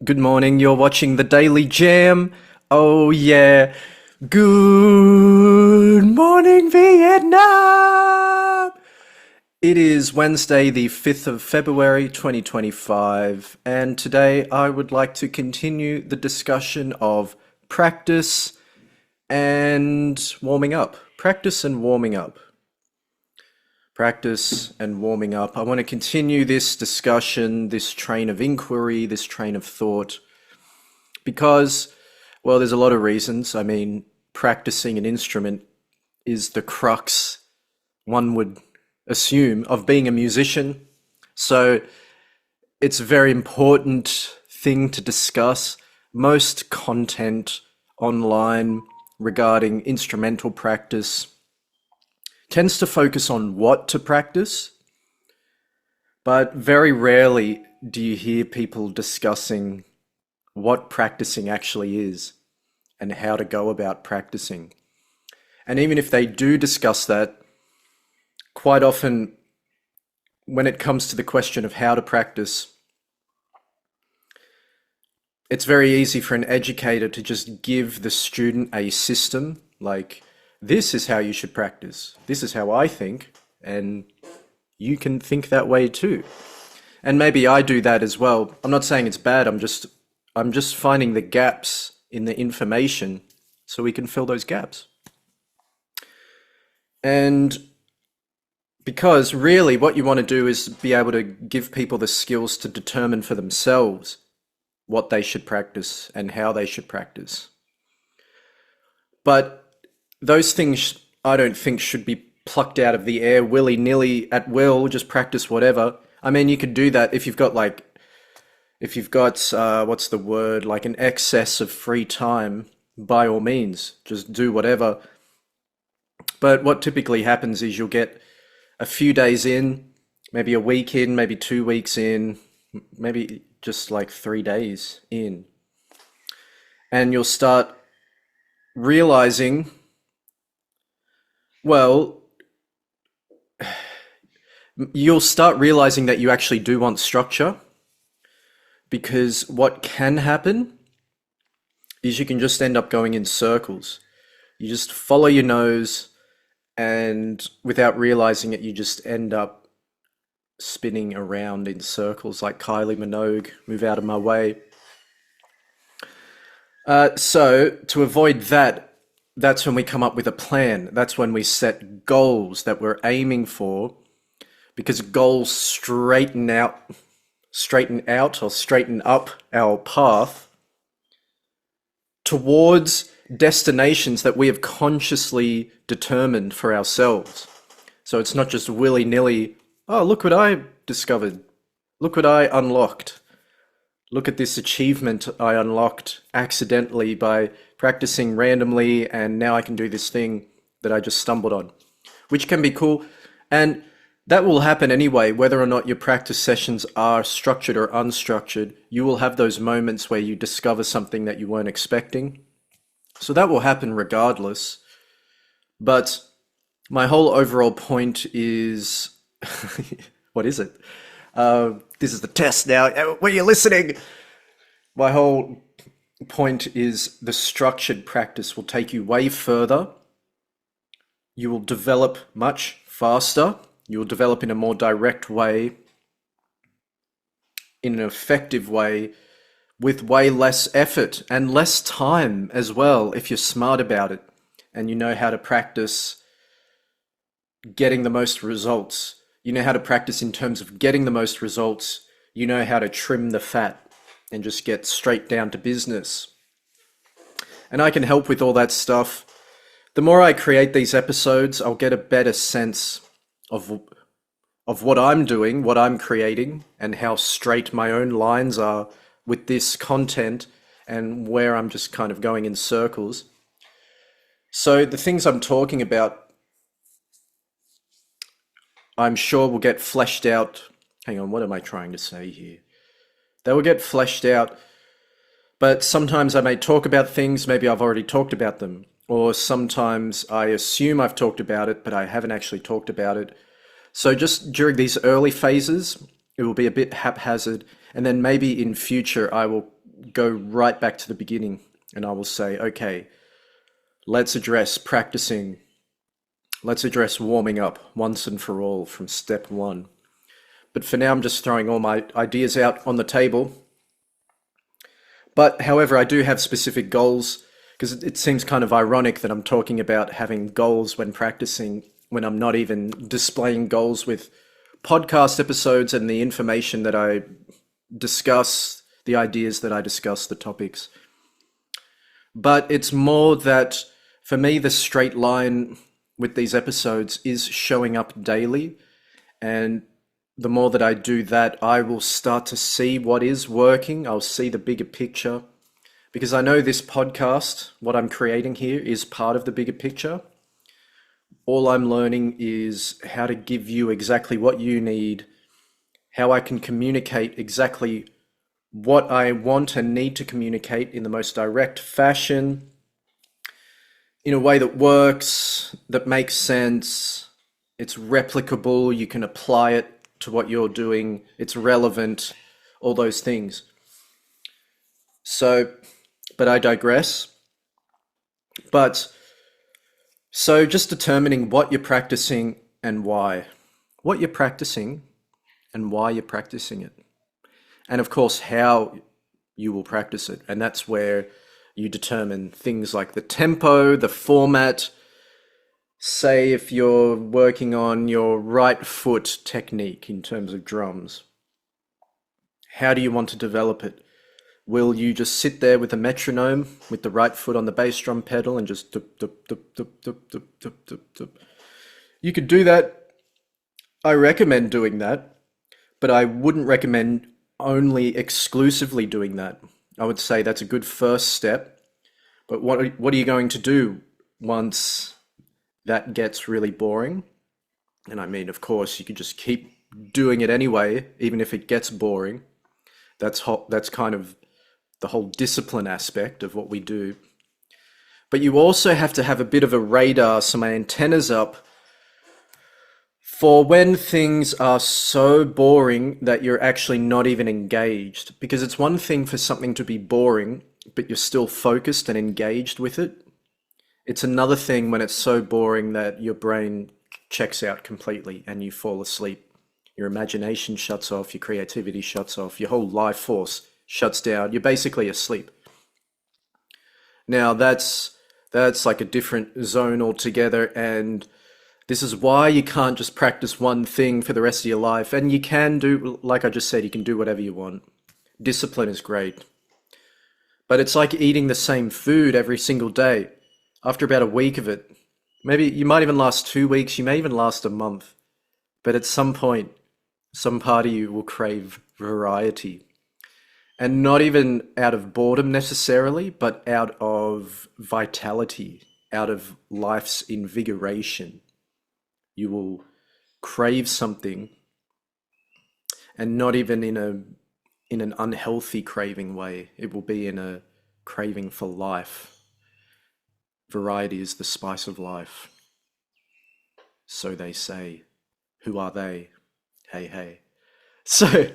Good morning, you're watching the Daily Jam. Oh, yeah. Good morning, Vietnam. It is Wednesday, the 5th of February, 2025, and today I would like to continue the discussion of practice and warming up. Practice and warming up. Practice and warming up. I want to continue this discussion, this train of inquiry, this train of thought. Because, well, there's a lot of reasons. I mean, practicing an instrument is the crux, one would assume, of being a musician. So it's a very important thing to discuss. Most content online regarding instrumental practice tends to focus on what to practice, but very rarely do you hear people discussing what practicing actually is and how to go about practicing. And even if they do discuss that, quite often when it comes to the question of how to practice, it's very easy for an educator to just give the student a system like, this is how you should practice, this is how I think, and you can think that way too. And maybe I do that as well. I'm not saying it's bad, I'm just finding the gaps in the information so we can fill those gaps. And because really what you want to do is be able to give people the skills to determine for themselves what they should practice and how they should practice. But those things I don't think should be plucked out of the air willy-nilly at will, just practice whatever. I mean, you could do that if you've got what's the word, like an excess of free time, by all means, just do whatever. But what typically happens is you'll get a few days in, maybe a week in, maybe 2 weeks in, maybe just like 3 days in. And you'll start realizing, well, you'll start realizing that you actually do want structure. Because what can happen is you can just end up going in circles. You just follow your nose, and without realizing it, you just end up spinning around in circles like Kylie Minogue, move out of my way. So to avoid that, that's when we come up with a plan. That's when we set goals that we're aiming for, because goals straighten out or straighten up our path towards destinations that we have consciously determined for ourselves. So it's not just willy-nilly, oh, look what I discovered. Look what I unlocked. Look at this achievement I unlocked accidentally by practicing randomly, and now I can do this thing that I just stumbled on, which can be cool. And that will happen anyway, whether or not your practice sessions are structured or unstructured. You will have those moments where you discover something that you weren't expecting. So that will happen regardless. But my whole overall point is, what is it? This is the test now. Were you listening? My whole point is the structured practice will take you way further. You will develop much faster. You'll develop in a more direct way, in an effective way, with way less effort and less time as well, if you're smart about it and you know how to practice getting the most results. You know how to practice in terms of getting the most results. You know how to trim the fat and just get straight down to business. And I can help with all that stuff. The more I create these episodes, I'll get a better sense of what I'm doing, what I'm creating, and how straight my own lines are with this content, and where I'm just kind of going in circles. So the things I'm talking about, I'm sure will get fleshed out. Hang on, what am I trying to say here? They will get fleshed out, but sometimes I may talk about things, maybe I've already talked about them. Or sometimes I assume I've talked about it, but I haven't actually talked about it. So just during these early phases, it will be a bit haphazard. And then maybe in future, I will go right back to the beginning and I will say, okay, let's address practicing. Let's address warming up once and for all from step one. But for now, I'm just throwing all my ideas out on the table. But however, I do have specific goals because it seems kind of ironic that I'm talking about having goals when practicing when I'm not even displaying goals with podcast episodes and the information that I discuss, the ideas that I discuss, the topics. But it's more that for me, the straight line with these episodes is showing up daily. And the more that I do that, I will start to see what is working. I'll see the bigger picture because I know this podcast, what I'm creating here, is part of the bigger picture. All I'm learning is how to give you exactly what you need, how I can communicate exactly what I want and need to communicate in the most direct fashion, in a way that works, that makes sense, it's replicable, you can apply it to what you're doing, it's relevant, all those things. So, but I digress. So just determining what you're practicing and why. What you're practicing and why you're practicing it. And of course, how you will practice it. And that's where you determine things like the tempo, the format. Say if you're working on your right foot technique in terms of drums. How do you want to develop it? Will you just sit there with a metronome with the right foot on the bass drum pedal and just dup, dup, dup, dup, dup, dup, dup, dup, dup. You could do that. I recommend doing that, but I wouldn't recommend only exclusively doing that. I would say that's a good first step, but what are you going to do once that gets really boring? And I mean, of course, you could just keep doing it anyway, even if it gets boring. That's kind of the whole discipline aspect of what we do. But you also have to have a bit of a radar, some antennas up for when things are so boring that you're actually not even engaged. Because it's one thing for something to be boring, but you're still focused and engaged with it. It's another thing when it's so boring that your brain checks out completely and you fall asleep. Your imagination shuts off, your creativity shuts off, your whole life force shuts down. You're basically asleep. Now that's like a different zone altogether, and this is why you can't just practice one thing for the rest of your life. And you can do, like I just said, you can do whatever you want. Discipline is great. But it's like eating the same food every single day. After about a week of it, maybe you might even last 2 weeks, you may even last a month. But at some point, some part of you will crave variety. And not even out of boredom necessarily, but out of vitality, out of life's invigoration. You will crave something, and not even in an unhealthy craving way. It will be in a craving for life. Variety is the spice of life. So they say. Who are they? Hey, hey. So,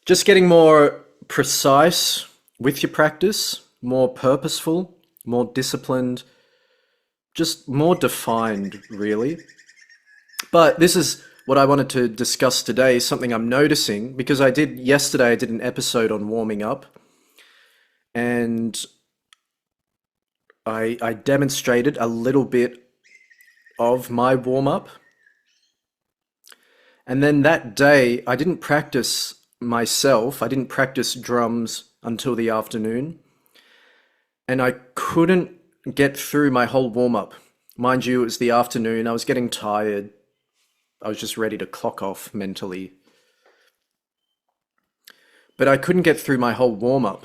just getting more precise with your practice, more purposeful, more disciplined, just more defined, really. But this is what I wanted to discuss today, something I'm noticing, because yesterday I did an episode on warming up, and I demonstrated a little bit of my warm-up. And then that day, I didn't practice myself. I didn't practice drums until the afternoon. And I couldn't get through my whole warm-up. Mind you, it was the afternoon. I was getting tired. I was just ready to clock off mentally. But I couldn't get through my whole warm-up.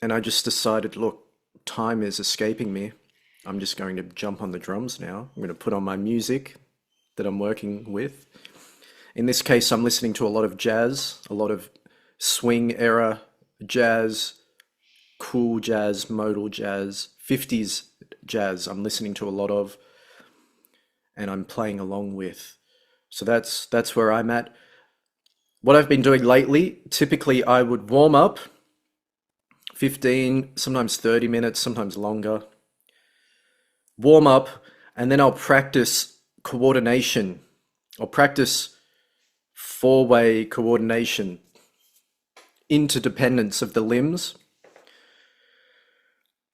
And I just decided, look, time is escaping me. I'm just going to jump on the drums now. I'm going to put on my music that I'm working with. In this case, I'm listening to a lot of jazz, a lot of swing era jazz, cool jazz, modal jazz, 50s jazz I'm listening to a lot of, and I'm playing along with. So that's where I'm at. What I've been doing lately, typically I would warm up 15, sometimes 30 minutes, sometimes longer. Warm up, and then I'll practice coordination. I'll practice four-way coordination, interdependence of the limbs.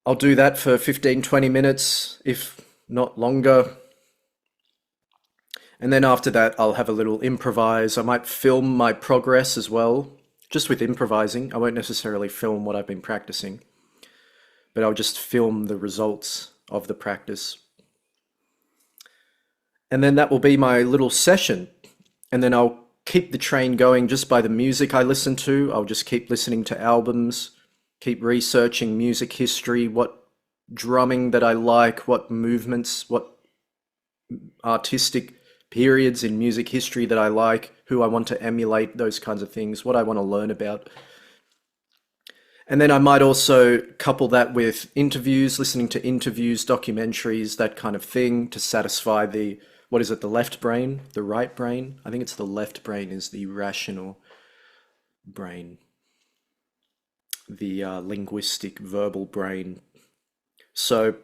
I'll do that for 15, 20 minutes, if not longer. And then after that, I'll have a little improvise. I might film my progress as well, just with improvising. I won't necessarily film what I've been practicing, but I'll just film the results of the practice. And then that will be my little session. And then I'll keep the train going just by the music I listen to. I'll just keep listening to albums, keep researching music history, what drumming that I like, what movements, what artistic periods in music history that I like, who I want to emulate, those kinds of things, what I want to learn about. And then I might also couple that with interviews, listening to interviews, documentaries, that kind of thing to satisfy the, what is it, the left brain, the right brain? I think it's the left brain is the rational brain, the linguistic, verbal brain. So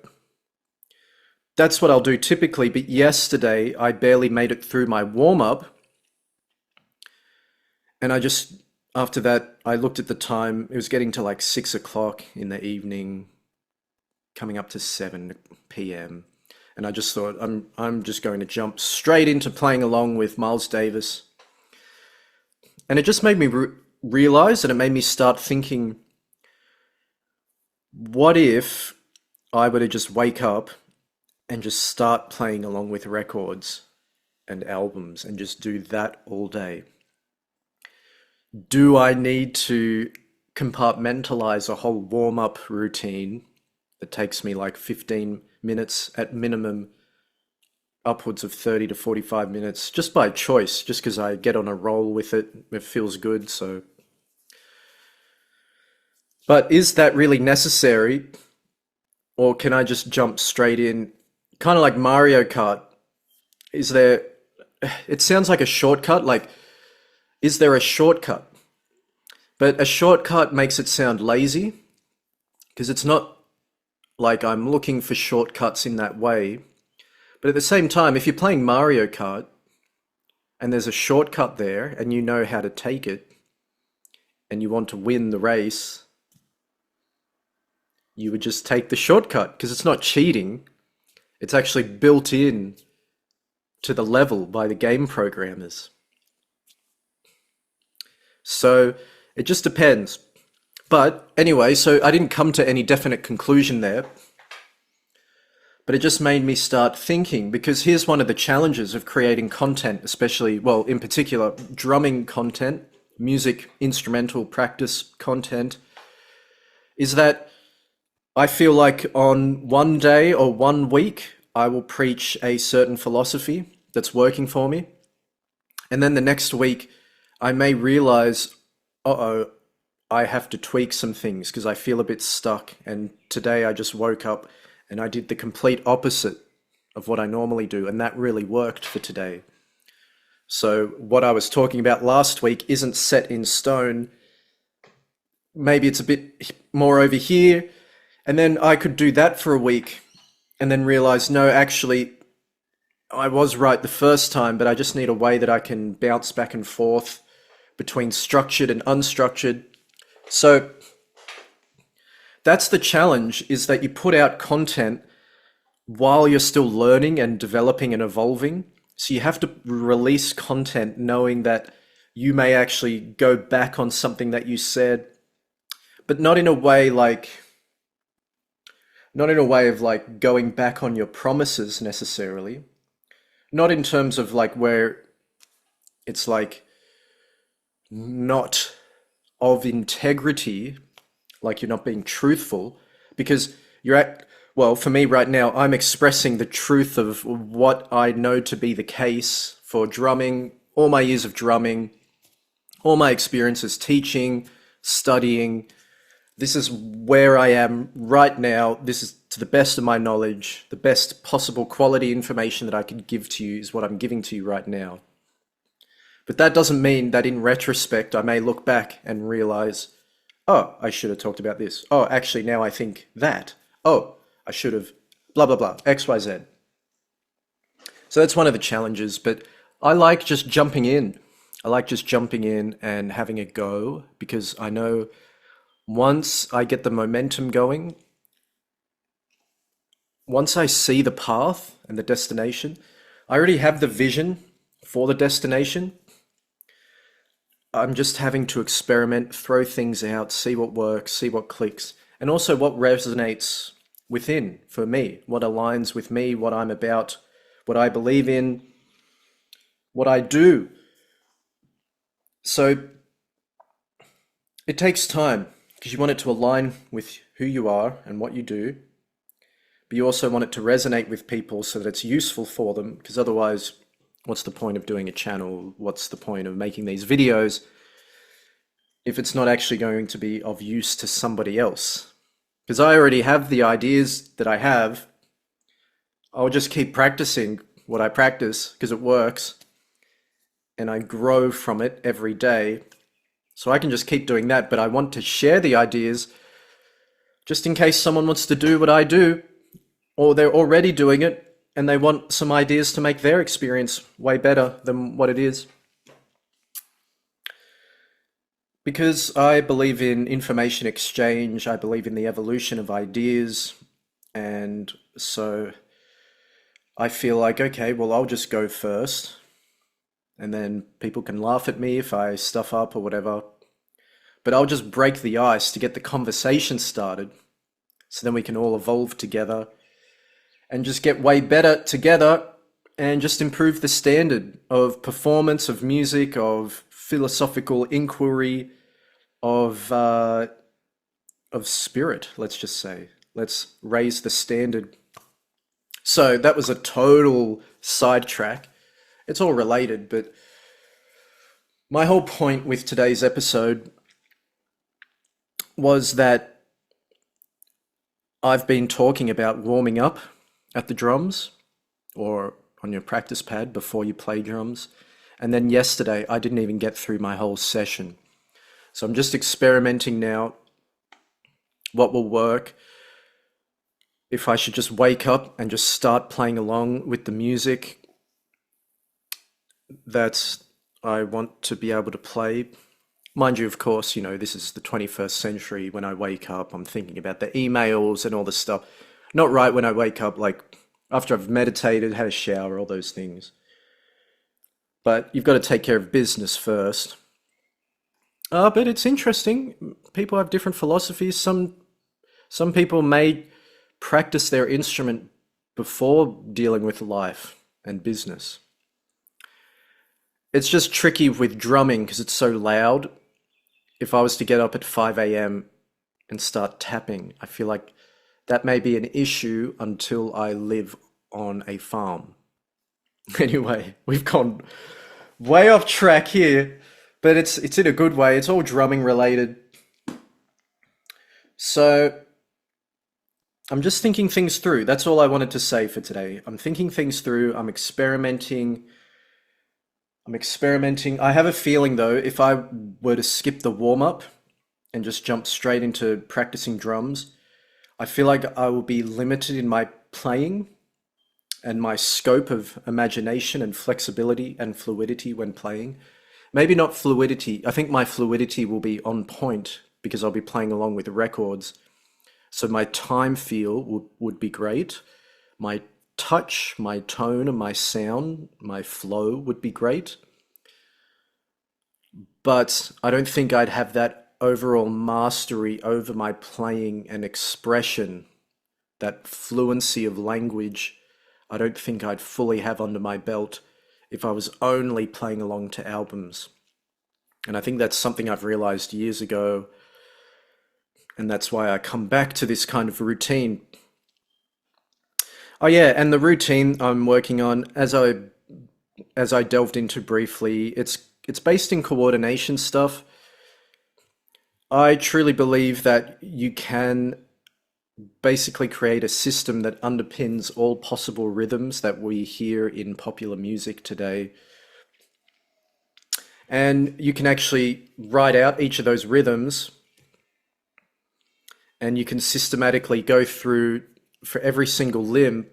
that's what I'll do typically, but yesterday I barely made it through my warm-up, and I just, after that, I looked at the time, it was getting to like 6 o'clock in the evening, coming up to 7 p.m., and I just thought, I'm just going to jump straight into playing along with Miles Davis. And it just made me realize, and it made me start thinking, what if I were to just wake up and just start playing along with records and albums and just do that all day? Do I need to compartmentalize a whole warm-up routine that takes me like 15 minutes at minimum, upwards of 30 to 45 minutes, just by choice, just because I get on a roll with it, it feels good, so. But is that really necessary? Or can I just jump straight in? Kind of like Mario Kart. Is there, it sounds like a shortcut, like, is there a shortcut? But a shortcut makes it sound lazy, because it's not like I'm looking for shortcuts in that way. But at the same time, if you're playing Mario Kart and there's a shortcut there and you know how to take it and you want to win the race, you would just take the shortcut because it's not cheating. It's actually built in to the level by the game programmers. So it just depends. But anyway, so I didn't come to any definite conclusion there, but it just made me start thinking, because here's one of the challenges of creating content, especially, well, in particular, drumming content, music, instrumental practice content, is that I feel like on one day or 1 week, I will preach a certain philosophy that's working for me. And then the next week, I may realize, uh-oh, I have to tweak some things because I feel a bit stuck. And today I just woke up and I did the complete opposite of what I normally do. And that really worked for today. So what I was talking about last week isn't set in stone. Maybe it's a bit more over here. And then I could do that for a week and then realize, no, actually, I was right the first time, but I just need a way that I can bounce back and forth between structured and unstructured. So that's the challenge, is that you put out content while you're still learning and developing and evolving. So you have to release content knowing that you may actually go back on something that you said, but not in a way of like going back on your promises necessarily. Not in terms of like where it's like not of integrity, like you're not being truthful, because well, for me right now, I'm expressing the truth of what I know to be the case for drumming, all my years of drumming, all my experiences teaching, studying. This is where I am right now. This is, to the best of my knowledge, the best possible quality information that I can give to you is what I'm giving to you right now. But that doesn't mean that in retrospect, I may look back and realize, Oh, I should have talked about this. Oh, actually, now I think that. Oh, I should have blah, blah, blah, XYZ. So that's one of the challenges, but I like just jumping in. I like just jumping in and having a go because I know once I get the momentum going, once I see the path and the destination, I already have the vision for the destination. I'm just having to experiment, throw things out, see what works, see what clicks, and also what resonates within for me, what aligns with me, what I'm about, what I believe in, what I do. So it takes time because you want it to align with who you are and what you do, but you also want it to resonate with people so that it's useful for them, because otherwise, what's the point of doing a channel? What's the point of making these videos if it's not actually going to be of use to somebody else? Because I already have the ideas that I have. I'll just keep practicing what I practice because it works, and I grow from it every day. So I can just keep doing that, but I want to share the ideas just in case someone wants to do what I do, or they're already doing it and they want some ideas to make their experience way better than what it is. Because I believe in information exchange, I believe in the evolution of ideas, and so I feel like, okay, well, I'll just go first, and then people can laugh at me if I stuff up or whatever. But I'll just break the ice to get the conversation started, so then we can all evolve together and just get way better together and just improve the standard of performance, of music, of philosophical inquiry, of spirit, let's just say. Let's raise the standard. So that was a total sidetrack. It's all related, but my whole point with today's episode was that I've been talking about warming up at the drums or on your practice pad before you play drums. And then yesterday, I didn't even get through my whole session. So I'm just experimenting now what will work. If I should just wake up and just start playing along with the music that I want to be able to play. Mind you, of course, this is the 21st century. When I wake up, I'm thinking about the emails and all this stuff. Not right when I wake up, like after I've meditated, had a shower, all those things. But you've got to take care of business first. But it's interesting. People have different philosophies. Some people may practice their instrument before dealing with life and business. It's just tricky with drumming because it's so loud. If I was to get up at 5 a.m. and start tapping, I feel like that may be an issue until I live on a farm. Anyway, we've gone way off track here, but it's in a good way. It's all drumming related. So I'm just thinking things through. That's all I wanted to say for today. I'm thinking things through. I'm experimenting. I have a feeling though, if I were to skip the warm up and just jump straight into practicing drums, I feel like I will be limited in my playing and my scope of imagination and flexibility and fluidity when playing. Maybe not fluidity. I think my fluidity will be on point because I'll be playing along with the records. So my time feel would be great. My touch, my tone, and my sound, my flow would be great. But I don't think I'd have that overall mastery over my playing and expression, that fluency of language. I don't think I'd fully have under my belt if I was only playing along to albums. And I think that's something I've realized years ago. And that's why I come back to this kind of routine. Oh yeah, and the routine I'm working on, as I delved into briefly, it's based in coordination stuff. I truly believe that you can basically create a system that underpins all possible rhythms that we hear in popular music today. And you can actually write out each of those rhythms and you can systematically go through for every single limb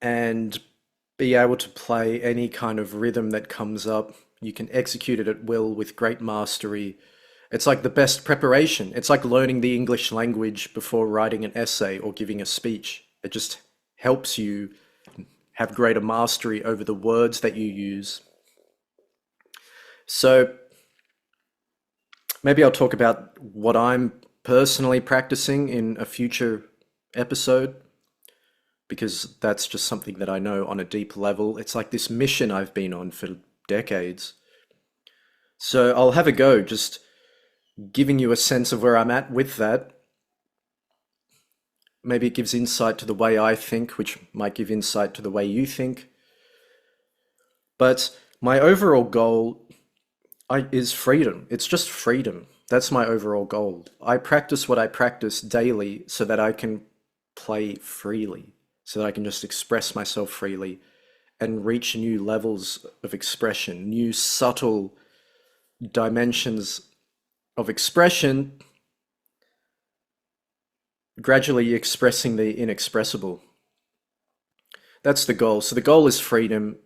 and be able to play any kind of rhythm that comes up. You can execute it at will with great mastery. It's like the best preparation. It's like learning the English language before writing an essay or giving a speech. It just helps you have greater mastery over the words that you use. So maybe I'll talk about what I'm personally practicing in a future episode, because that's just something that I know on a deep level. It's like this mission I've been on for decades. So I'll have a go, just giving you a sense of where I'm at with that. Maybe it gives insight to the way I think, which might give insight to the way you think. But my overall goal is freedom. It's just freedom. That's my overall goal. I practice what I practice daily so that I can play freely, so that I can just express myself freely and reach new levels of expression, new subtle dimensions of expression, gradually expressing the inexpressible. That's the goal. So the goal is freedom.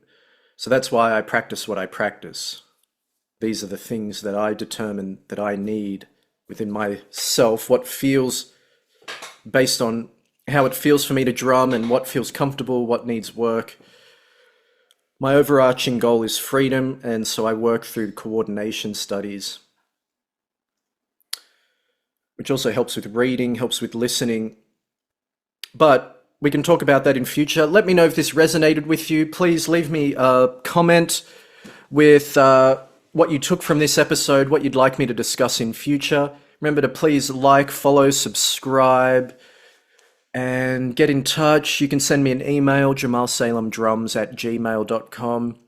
So that's why I practice what I practice. These are the things that I determine that I need within myself, what feels, based on how it feels for me to drum and what feels comfortable, what needs work. My overarching goal is freedom, and so I work through coordination studies, which also helps with reading, helps with listening. But we can talk about that in future. Let me know if this resonated with you. Please leave me a comment with what you took from this episode, what you'd like me to discuss in future. Remember to please like, follow, subscribe, and get in touch. You can send me an email, jamalsalemdrums@gmail.com.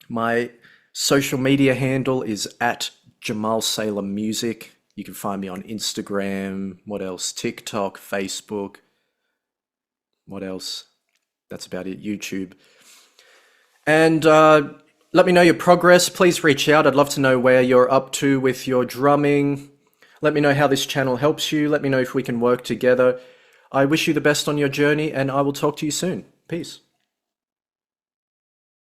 My social media handle is @jamalsalemmusic. You can find me on Instagram, what else? TikTok, Facebook, what else? That's about it, YouTube. And let me know your progress. Please reach out. I'd love to know where you're up to with your drumming. Let me know how this channel helps you. Let me know if we can work together. I wish you the best on your journey, and I will talk to you soon. Peace.